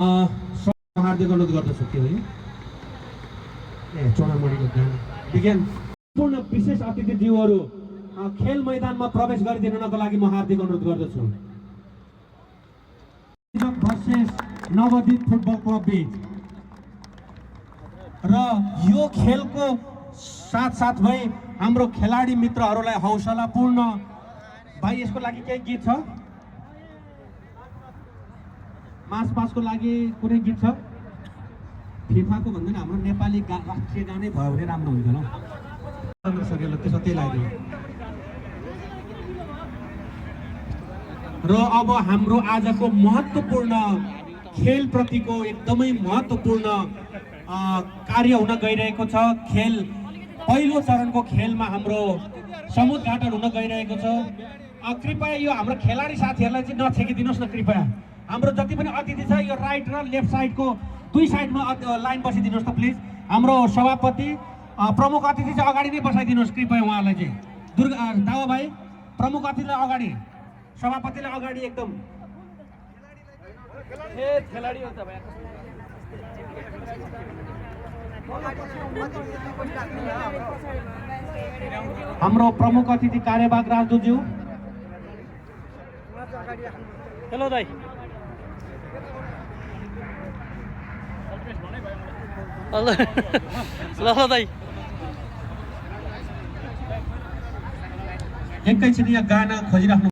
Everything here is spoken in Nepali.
हार्दिक अनुरोध गर्दछु के हो चोडामणिको गान विज्ञान पूर्ण विशेष अतिथिज्यूहरू खेल मैदानमा प्रवेश गरिदिनको लागि म हार्दिक अनुरोध गर्दछु। भर्सेस नवदीप फुटबल क्लब बीच र यो खेलको साथसाथै हाम्रो खेलाडी मित्रहरूलाई हौसलापूर्ण भाइ यसको लागि केही गीत छ मासपासको लागि कुनै गीत छ फिफाको भन्दैन हाम्रो नेपाली राष्ट्रिय गानै भयो भने राम्रो हुन्थ्यो राम्रो सकेल त्यसो त्यही लाग्यो। र अब हाम्रो आजको महत्त्वपूर्ण खेलप्रतिको एकदमै महत्त्वपूर्ण कार्य हुन गइरहेको छ। खेल पहिलो चरणको खेलमा हाम्रो समुद्घाटन हुन गइरहेको छ। कृपया यो हाम्रो खेलाडी साथीहरूलाई चाहिँ नछेकिदिनुहोस् न। कृपया हाम्रो जति पनि अतिथि छ यो राइट र लेफ्ट साइडको दुई साइडमा लाइन बसिदिनुहोस् त प्लिज। हाम्रो सभापति प्रमुख अतिथि चाहिँ अगाडि नै बसाइदिनुहोस् कृपया उहाँलाई चाहिँ। दुर्गा दावा भाइ प्रमुख अतिथिलाई अगाडि सभापतिलाई अगाडि एकदम खेलाडी हो त भाइ। हाम्रो प्रमुख अतिथि कार्यवाहक राजदूतज्यू हेलो दाइ ल दाइ एकैछिन यहाँ गाना खोजिराख्नु